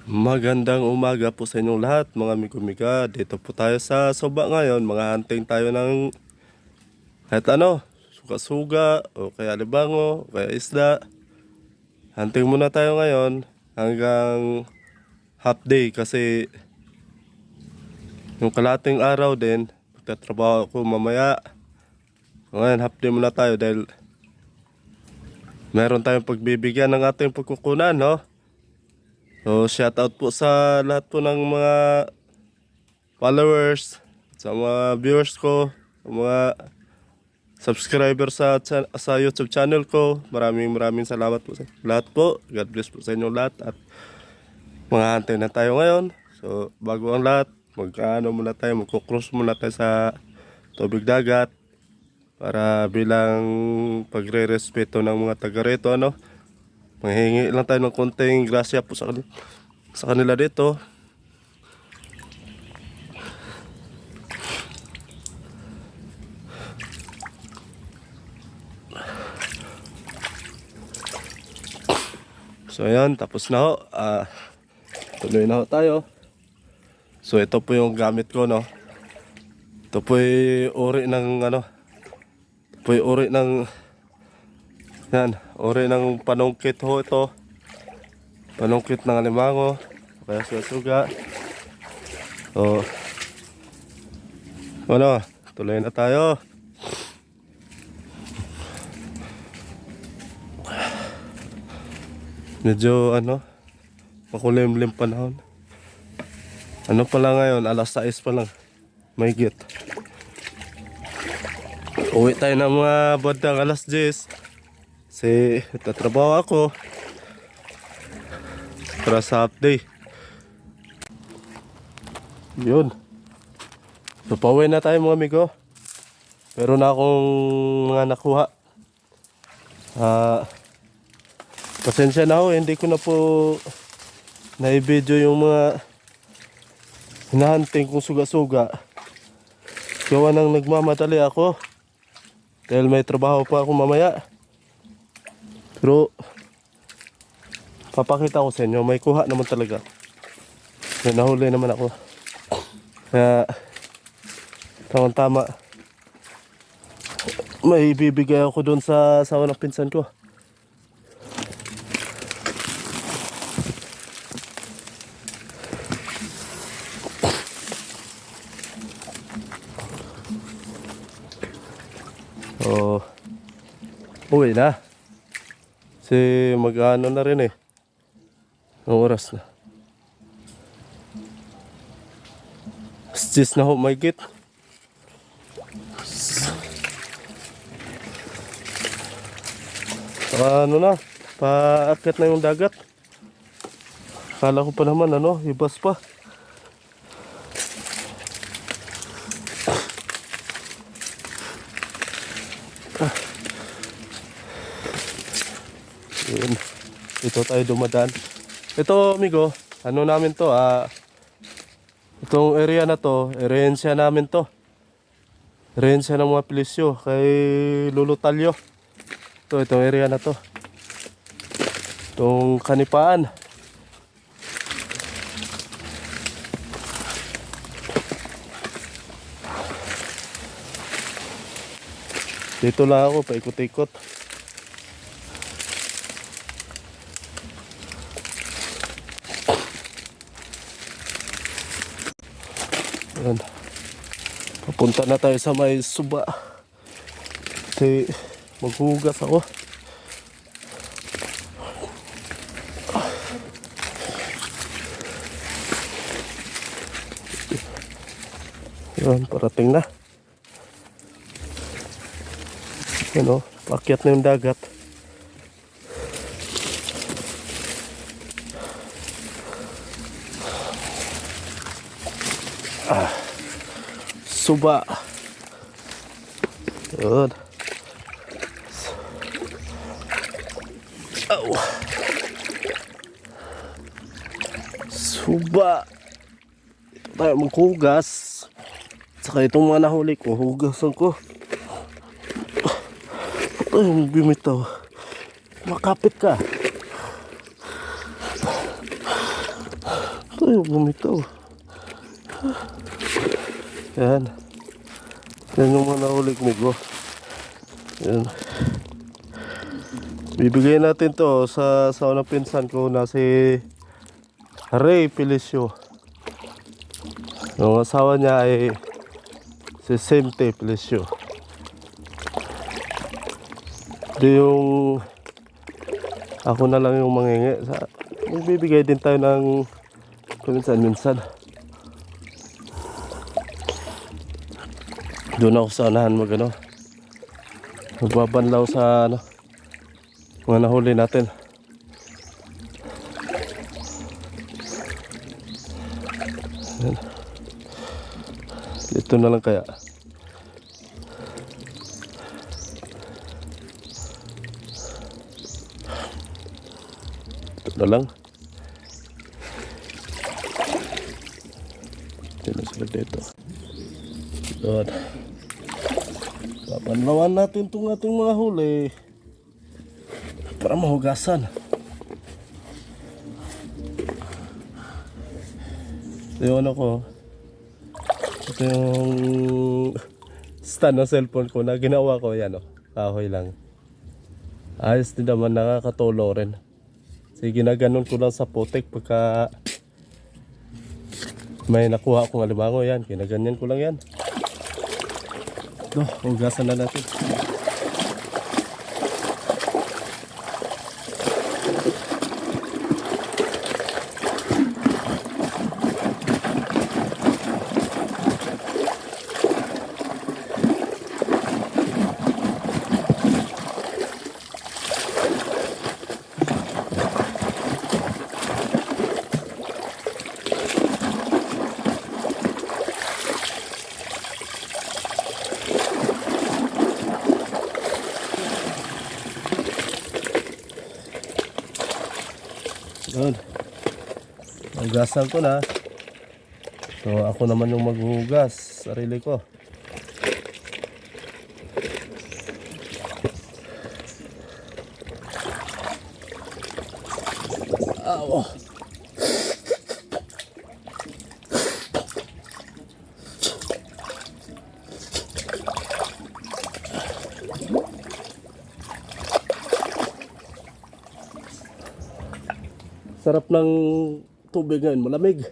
Magandang umaga po sa inyong lahat mga amigo-miga. Dito po tayo sa Suba ngayon. Mga hunting tayo ng kahit ano, suga-suga o kaya libango o kaya isda. Hunting muna tayo ngayon hanggang half day kasi yung kalating araw din magtatrabaho ako mamaya. Ngayon half day muna tayo dahil meron tayong pagbibigyan ng ating pagkukunan, no? So, shout out po sa lahat po ng mga followers, sa mga viewers ko, sa mga subscribers sa YouTube channel ko. Maraming salamat po sa lahat po. God bless po sa inyong lahat at mga hantay na tayo ngayon. So, bago ang lahat, magko-cruise muna tayo sa tubig dagat para bilang pagre-respeto ng mga taga rito, ano? Manghingi lang tayo ng konting grasya po sa kanila dito. So ayan, tapos na ho. Tuloy na ho tayo. So ito po yung gamit ko, no. Ito po yung uri ng ano. Ito po yung uri ng yan, uri ng panungkit ho ito. Panungkit ng alimango, kaya suga-suga. So, ano, tuloy na tayo. Medyo ano, makulimlim panahon. Ano pala ngayon, alas 6 pa lang. Mahigit. Uwi tayo ng mga bandang alas 10. Kasi tatrabaho ako para sa half day. Yun. So pauwi na tayo mga amigo. Meron na akong mga nakuha. Pasensya na ho, hindi ko na po na-video yung mga hinahunting kong suga-suga. Gawa nang nagmamadali ako dahil may trabaho pa ako mamaya. Pero papakita ko sa inyo, may kuha naman talaga. May nahuli naman ako. Kaya tama-tama may ibibigay ako doon sa asawa ng pinsan ko. So uwi na. Kasi mag-ano na rin eh. Ang oras na. Stis na ho, may git. Ano na, paakyat na yung dagat. Kala ko pa naman ano, ibas pa. Yun. Ito tayo dumadaan. Ito amigo, ano namin to, itong area na to, erensya namin to. Erensya ng mga pilisyo kay Lolo Talyo. Itong area na to. Itong Kanipaan. Dito lang ako, paikot-ikot. Ayan. Papunta na tayo sa may Suba. Kasi maghugas ako. Ayan, parating na. Ano, paakyat na yung dagat. Suba. Yun. Oh. Suba. Tayo maghugas. Saka itong mga nahuli ko, hugasan ko. Ay, bumitaw. Makapit ka. Ay, bumitaw. Yan. Yan yung mga nahuli ko. Yan. Bibigay natin to sa unang pinsan ko na si Ray Felicio. Yung asawa niya ay si Sente Felicio. Di yung ako na lang yung mangingi. Magbibigay din tayo ng minsan-minsan. Doon ako sa anahan magbabanlaw sa mga nahuli natin. Yan. Dito na lang kaya. Ito na lang. Sino sila dito? Doon. Papanlawan natin itong ating mga huli para mahugasan. Ito yung ito yung stand ng cellphone ko na ginawa ko. Yan kahoy lang. Ayos din naman, nakakatulo rin. Sige, ginaganon ko lang sa putik pagka may nakuha akong alimango. Yan, ginaganyan ko lang yan. Ito, hugasan na natin. Yun. Hugasan ko na. So ako naman yung maghuhugas, sarili ko. Oh. Sarap ng tubig ngayon, malamig.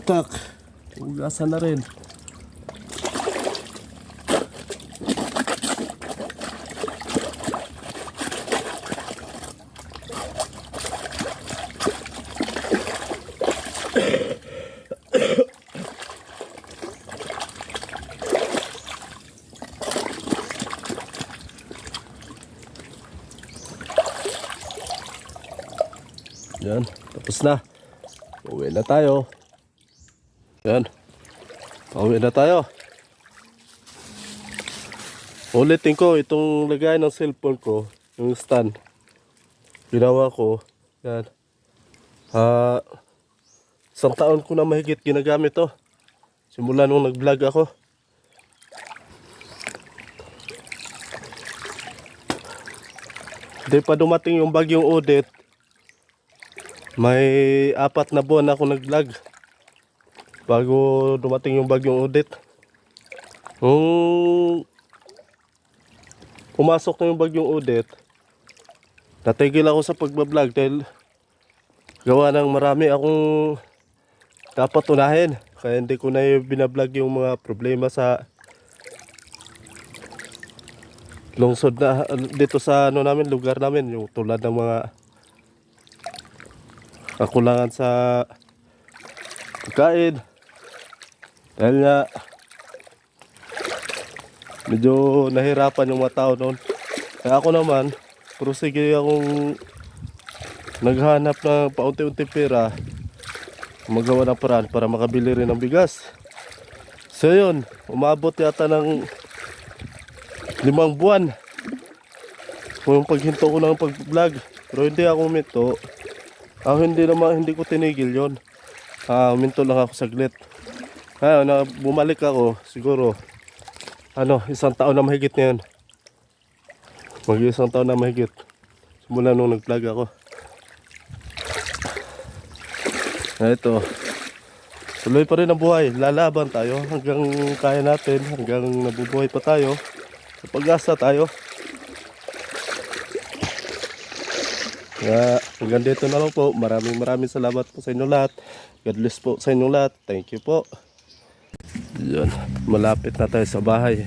Tak, hugasan na rin. Yan, tapos na. Uwi na tayo. Yan. Uwi na tayo. Ulitin ko itong lagay ng cellphone ko, yung stand. Ginawa ko. Yan. 1 taon ko na mahigit ginagamit to. Simula nung nag-vlog ako. Hindi pa dumating yung bagyong Odette. May 4 na buwan ako nag-vlog bago dumating yung bagyong Odette. Pumasok na yung bagyong Odette, natigil ako sa pagbablog dahil gawa ng marami akong dapat unahin. Kaya hindi ko na binablog yung mga problema sa lungsod na dito sa namin, lugar namin, yung tulad ng mga kakulangan sa pagkain. Dahil nga medyo nahirapan yung mga tao noon. Kaya ako naman, sige akong naghanap ng paunti-unti pera, magawa ng paraan para makabili rin ng bigas. So yun, umabot yata ng 5 buwan Kung yung paghinto ko ng pag-vlog. Pero hindi ako huminto. Hindi naman, hindi ko tinigil yon. Huminto lang ako saglit. Na bumalik ako, siguro, isang taon na mahigit na yun. Isang taon na mahigit. Simula nung nag-vlog ako. Ito. Tuloy pa rin ang buhay. Lalaban tayo hanggang kaya natin. Hanggang nabubuhay pa tayo. Sa pag-asa tayo. Kaya hanggang dito na lang po. Maraming salamat po sa inyo lahat. God bless po sa inyo lahat. Thank you po. Yun. Malapit na tayo sa bahay.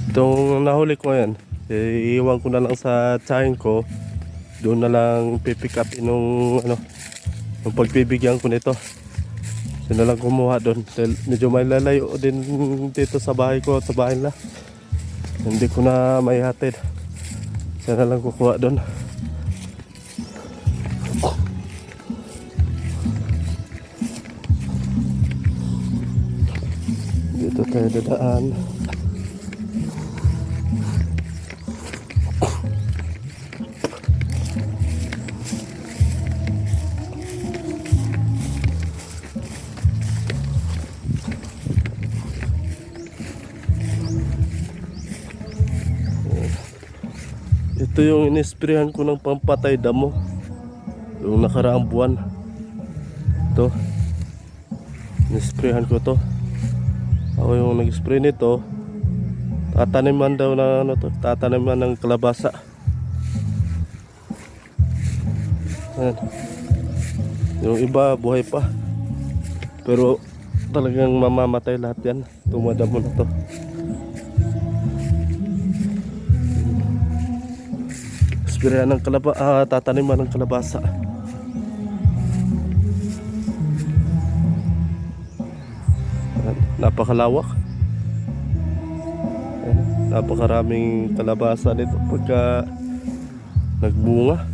Itong nahuli ko yan, iiwan ko na lang sa tsahin ko. Doon na lang pipick up nung pagpibigyan ko nito. Doon na lang kumuha doon. Medyo may lalayo din dito sa bahay ko at sa bahay nila. Hindi ko na maihatid. Siya na lang kukuha doon. Dito tayo dadaan. Ito yung inisprehan ko ng pampatay damo yung nakaraang buwan. Ito inisprehan ko to. Ako yung nag-spray nito. Tataniman daw na tataniman ng kalabasa. Ayan. Yung iba buhay pa, pero talagang mamamatay lahat yan. Tumadamo na to. Sprayan ng tataniman ng kalabasa. Napakalawak. Napakaraming kalabasa nito pagka nagbunga.